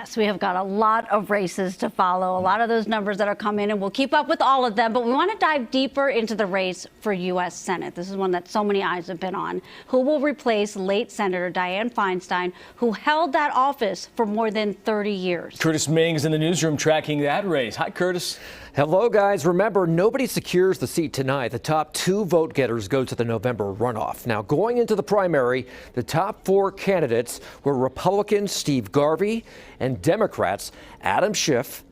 Yes, we have got a lot of races to follow, a lot of those numbers that are coming, and we'll keep up with all of them. But we want to dive deeper into the race for U.S. Senate. This is one that so many eyes have been on. Who will replace late Senator Dianne Feinstein, who held that office for more than 30 years? Kurtis Ming is in the newsroom tracking that race. Hi, Kurtis. Hello, guys. Remember, nobody secures the seat tonight. The top two vote getters go to the November runoff. Now, going into the primary, the top four candidates were Republican Steve Garvey and Democrats Adam Schiff,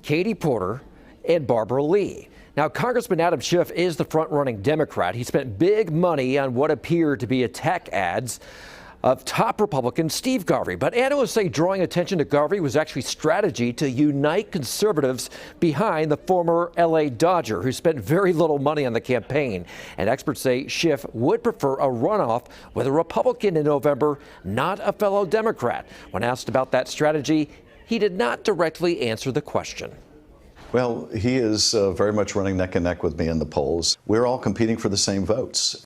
Katie Porter, and Barbara Lee. Now, Congressman Adam Schiff is the front-running Democrat. He spent big money on what appeared to be attack ads of top Republican Steve Garvey. But analysts say drawing attention to Garvey was actually strategy to unite conservatives behind the former L.A. Dodger, who spent very little money on the campaign. And experts say Schiff would prefer a runoff with a Republican in November, not a fellow Democrat. When asked about that strategy, he did not directly answer the question. Well, he is very much running neck and neck with me in the polls. We're all competing for the same votes.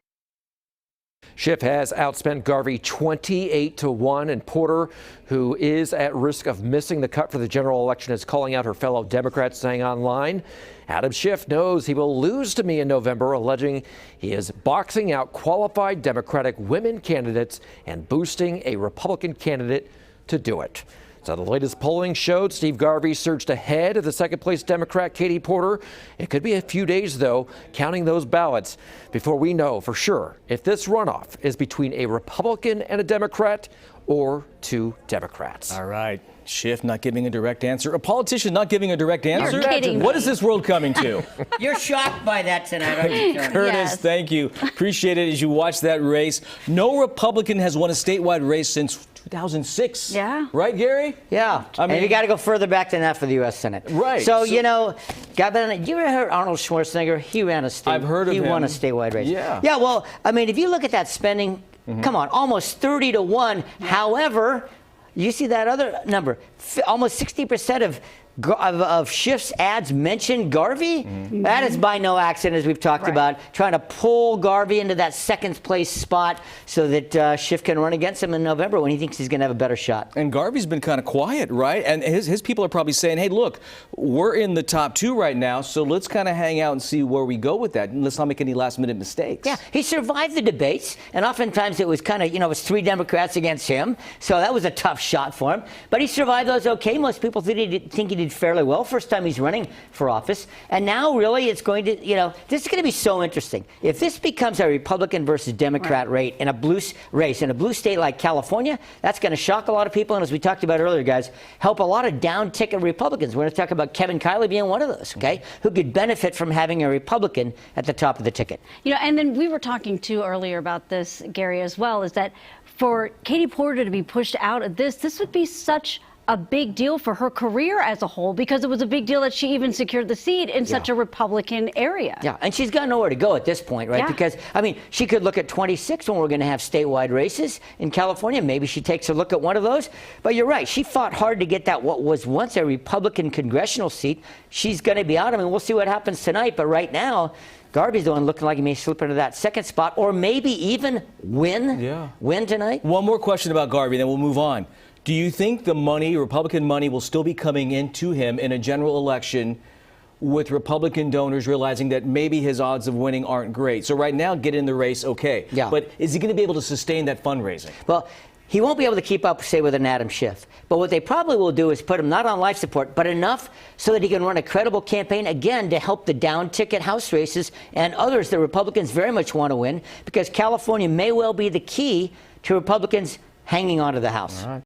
Schiff has outspent Garvey 28-1, and Porter, who is at risk of missing the cut for the general election, is calling out her fellow Democrats, saying online, Adam Schiff knows he will lose to me in November, alleging he is boxing out qualified Democratic women candidates and boosting a Republican candidate to do it. So the latest polling showed Steve Garvey surged ahead of the second-place Democrat Katie Porter. It could be a few days, though, counting those ballots before we know for sure if this runoff is between a Republican and a Democrat or two Democrats. All right. Schiff not giving a direct answer. A politician not giving a direct answer? You're kidding me. What is this world coming to? You're shocked by that tonight, aren't you, Tony? Kurtis, Yes. thank you. Appreciate it as you watch that race. No Republican has won a statewide race since 2006. Yeah. Right, Gary? Yeah. I mean- and you got to go further back than that for the U.S. Senate. Right. So, So- you know, you ever heard Arnold Schwarzenegger? He ran a state. I've heard of He won him. a statewide race. Yeah. Yeah, well, I mean, if you look at that spending, come on, almost 30-1. However, you see that other number, almost 60% of Schiff's ads mention Garvey. That is by no accident, as we've talked about, trying to pull Garvey into that second place spot so that Schiff can run against him in November when he thinks he's going to have a better shot. And Garvey's been kind of quiet, right? And his people are probably saying, hey, look, we're in the top two right now, so let's kind of hang out and see where we go with that. And let's not make any last-minute mistakes. Yeah, he survived the debates, and oftentimes it was kind of, it was three Democrats against him, so that was a tough shot for him. But he survived those okay. Most people think he did fairly well. First time he's running for office. And now, really, it's going to, this is going to be so interesting. If this becomes a Republican versus Democrat race in a blue state like California, that's going to shock a lot of people. And as we talked about earlier, guys, help a lot of down-ticket Republicans. We're going to talk about Kevin Kiley being one of those, okay, who could benefit from having a Republican at the top of the ticket. And then we were talking too earlier about this, Gary, as well, is that for Katie Porter to be pushed out of this would be such a big deal for her career as a whole, because it was a big deal that she even secured the seat in such a Republican area. Yeah, and she's got nowhere to go at this point, right? Yeah. Because, I mean, she could look at 26 when we're going to have statewide races in California. Maybe she takes a look at one of those. But you're right. She fought hard to get that what was once a Republican congressional seat. She's going to be out. I mean, we'll see what happens tonight. But right now, Garvey's the one looking like he may slip into that second spot or maybe even win tonight. One more question about Garvey, then we'll move on. Do you think the money, Republican money, will still be coming into him in a general election with Republican donors realizing that maybe his odds of winning aren't great? So right now, get in the race, okay. Yeah. But is he going to be able to sustain that fundraising? Well, he won't be able to keep up, say, with an Adam Schiff. But what they probably will do is put him not on life support, but enough so that he can run a credible campaign, again, to help the down-ticket House races and others that Republicans very much want to win, because California may well be the key to Republicans hanging on to the House.